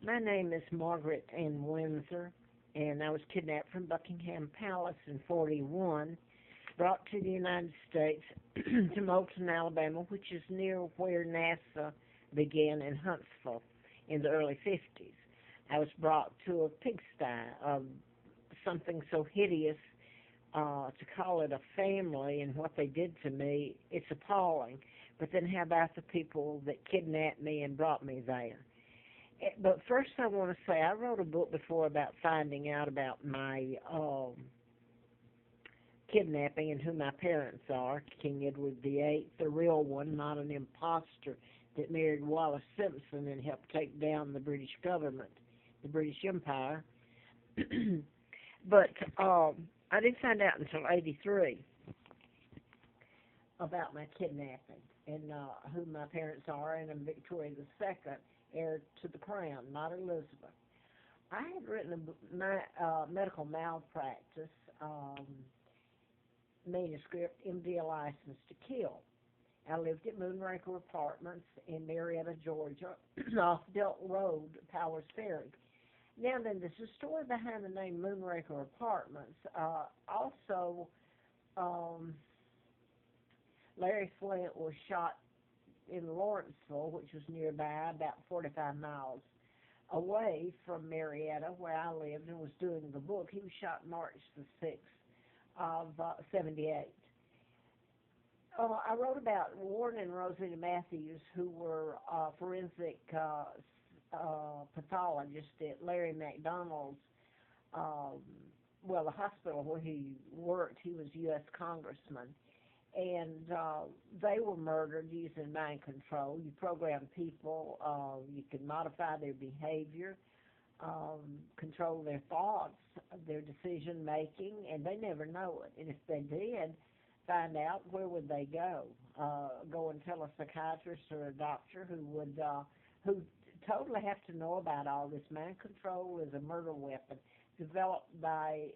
My name is Margaret Ann Windsor, and I was kidnapped from Buckingham Palace in 41, brought to the United States to Moulton, Alabama, which is near where NASA began in Huntsville in the early 50s. I was brought to a pigsty, something so hideous to call it a family and what they did to me, it's appalling. But then how about the people that kidnapped me and brought me there? But first I want to say I wrote a book before about finding out about my kidnapping and who my parents are, King Edward VIII, the real one, not an imposter that married Wallace Simpson and helped take down the British government, the British Empire. But I didn't find out until 83 about my kidnapping and who my parents are, and I'm Victoria II, heir to the crown, not Elizabeth. I had written my medical malpractice manuscript, MD, A License to Kill. I lived at Moonraker Apartments in Marietta, Georgia, off Delt Road, Powers Ferry. Now then, there's a story behind the name Moonraker Apartments. Also, Larry Flint was shot in Lawrenceville, which was nearby, about 45 miles away from Marietta, where I lived and was doing the book. He was shot March the 6th of 78. I wrote about Warren and Rosita Matthews, who were forensic pathologists at Larry McDonald's, the hospital where he worked. He was U.S. congressman. And they were murdered using mind control. You program people, you can modify their behavior, control their thoughts, their decision making, and they never know it. And if they did find out, where would they go? Go and tell a psychiatrist or a doctor who totally have to know about all this. Mind control is a murder weapon developed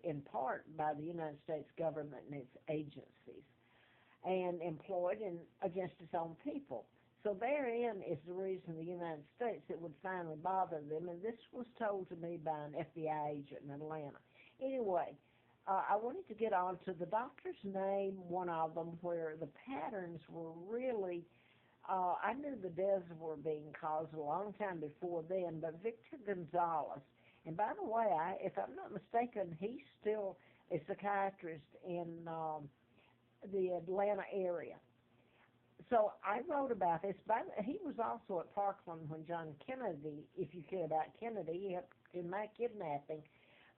in part by the United States government and its agencies, and employed against its own people. So therein is the reason the United States, it would finally bother them, and this was told to me by an FBI agent in Atlanta. Anyway, I wanted to get on to the doctor's name, one of them, where the patterns were really, I knew the deaths were being caused a long time before then, but Victor Gonzalez, and by the way, if I'm not mistaken, he's still a psychiatrist in the Atlanta area. So I wrote about this. He was also at Parkland when John Kennedy, if you care about Kennedy, in my kidnapping.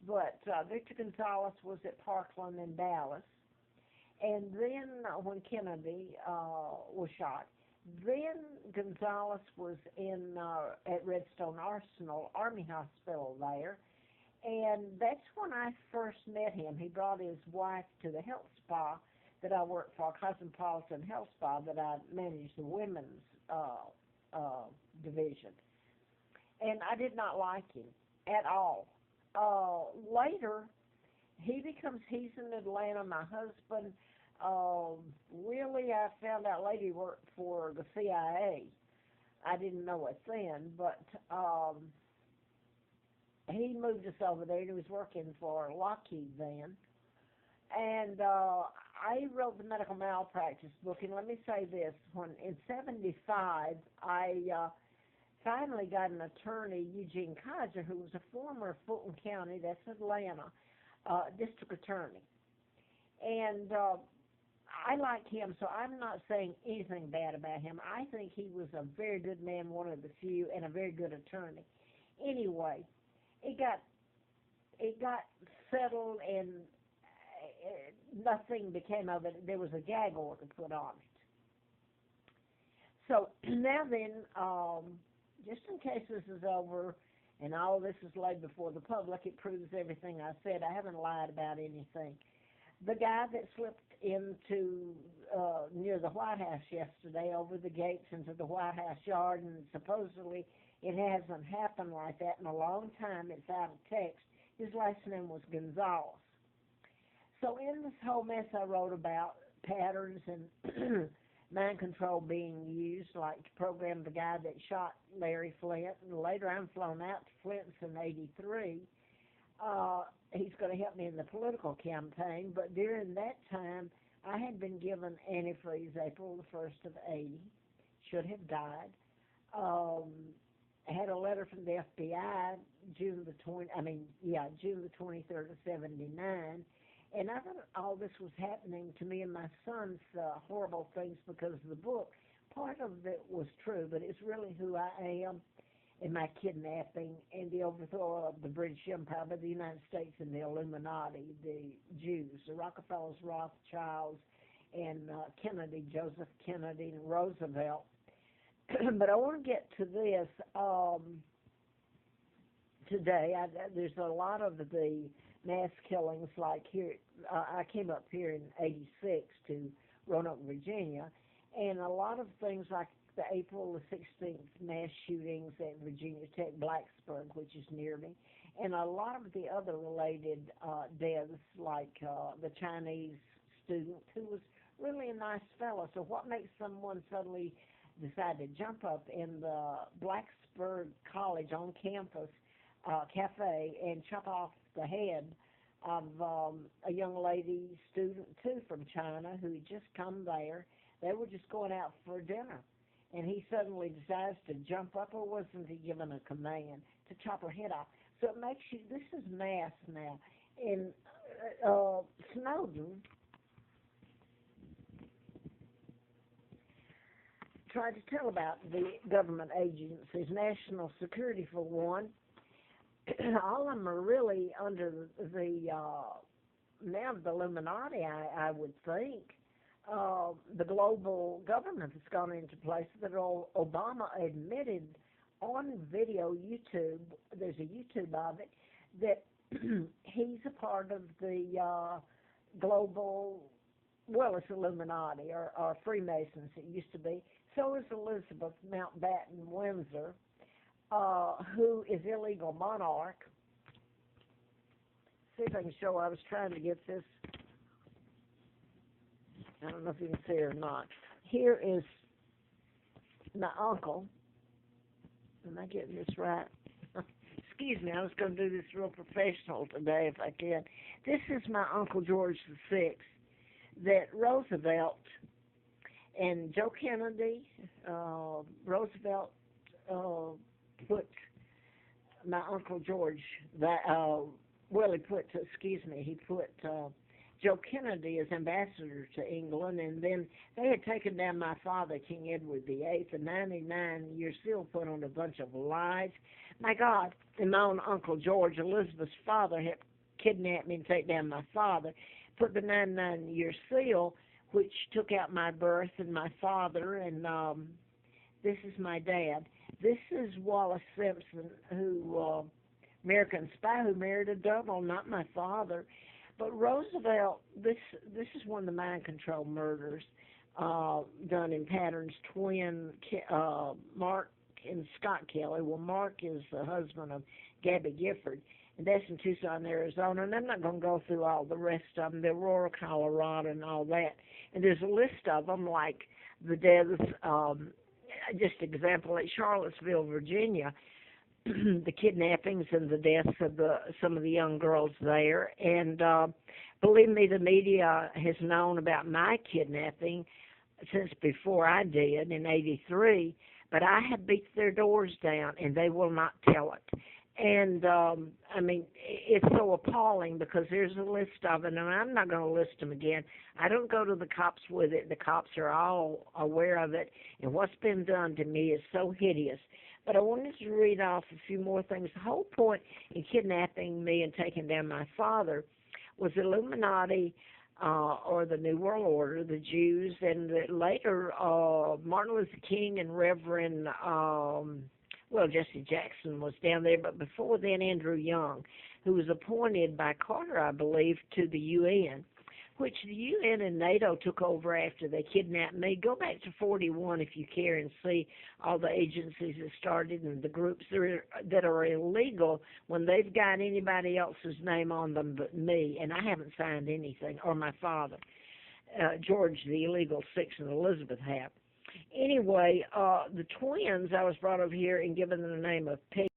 But Victor Gonzalez was at Parkland in Dallas. And then when Kennedy was shot, then Gonzalez was at Redstone Arsenal, Army Hospital there. And that's when I first met him. He brought his wife to the health spa that I worked for, Cosmopolitan Health Spa, that I managed the women's division. And I did not like him at all. Later, he's in Atlanta. My husband, really, I found out later he worked for the CIA. I didn't know it then, but he moved us over there. He was working for Lockheed then. And I wrote the medical malpractice book, and let me say this. In 75, I finally got an attorney, Eugene Kaiser, who was a former Fulton County, that's Atlanta, district attorney. And I liked him, so I'm not saying anything bad about him. I think he was a very good man, one of the few, and a very good attorney. Anyway, it got settled, and nothing became of it. There was a gag order put on it. So now then, just in case this is over and all this is laid before the public, it proves everything I said. I haven't lied about anything. The guy that slipped into near the White House yesterday, over the gates into the White House yard, and supposedly it hasn't happened like that in a long time. It's out of text. His last name was Gonzalez. So in this whole mess I wrote about patterns and mind control being used, like to program the guy that shot Larry Flint. And later I'm flown out to Flint's in '83. He's going to help me in the political campaign, but during that time, I had been given antifreeze April the 1st of '80, should have died. I had a letter from the FBI June the 23rd of '79, and I thought all this was happening to me and my son's horrible things because of the book. Part of it was true, but it's really who I am and my kidnapping and the overthrow of the British Empire by the United States and the Illuminati, the Jews, the Rockefellers, Rothschilds, and Kennedy, Joseph Kennedy, and Roosevelt. But I want to get to this today. There's a lot of the mass killings, like here. I came up here in '86 to Roanoke, Virginia, and a lot of things like the April the 16th mass shootings at Virginia Tech, Blacksburg, which is near me, and a lot of the other related deaths, like the Chinese student who was really a nice fellow. So what makes someone suddenly decide to jump up in the Blacksburg College on campus cafe and chop off the head of a young lady student, too, from China who had just come there? They were just going out for dinner. And he suddenly decides to jump up, or wasn't he given a command to chop her head off? So it makes you, this is mass now. And Snowden tried to tell about the government agencies, national security for one. All of them are really under the now the Illuminati, I would think. The global government has gone into place that Obama admitted on video YouTube, there's a YouTube of it, that he's a part of the global, well, it's Illuminati or Freemasons it used to be. So is Elizabeth Mountbatten Windsor, who is illegal monarch. See if I can show. I was trying to get this. I don't know if you can see it or not. Here is my uncle. Am I getting this right? Excuse me, I was going to do this real professional today if I can. This is my Uncle George VI, that Roosevelt and Joe Kennedy, Roosevelt put my Uncle George, he put Joe Kennedy as ambassador to England, and then they had taken down my father, King Edward VIII, a 99-year seal put on a bunch of lies. My God, and my own Uncle George, Elizabeth's father, had kidnapped me and taken down my father, put the 99-year seal, which took out my birth and my father, and this is my dad. This is Wallace Simpson, who, American spy who married a double, not my father. But Roosevelt, this is one of the mind control murders done in patterns. Twin Mark and Scott Kelly. Well, Mark is the husband of Gabby Gifford, and that's in Tucson, Arizona. And I'm not going to go through all the rest of them. They're Aurora, Colorado, and all that. And there's a list of them, like the deaths. Just example at Charlottesville, Virginia. The kidnappings and the deaths of some of the young girls there. And believe me, the media has known about my kidnapping since before I did in '83, but I have beat their doors down, and they will not tell it. And, I mean, it's so appalling because there's a list of it, and I'm not going to list them again. I don't go to the cops with it. The cops are all aware of it, and what's been done to me is so hideous. But I wanted to read off a few more things. The whole point in kidnapping me and taking down my father was Illuminati or the New World Order, the Jews, and later Martin Luther King and Reverend, Jesse Jackson was down there, but before then Andrew Young, who was appointed by Carter, I believe, to the UN, which the UN and NATO took over after they kidnapped me. Go back to 41 if you care and see all the agencies that started and the groups that are illegal when they've got anybody else's name on them but me, and I haven't signed anything, or my father. George the illegal 6 and Elizabeth have. Anyway, the twins, I was brought over here and given the name of Peggy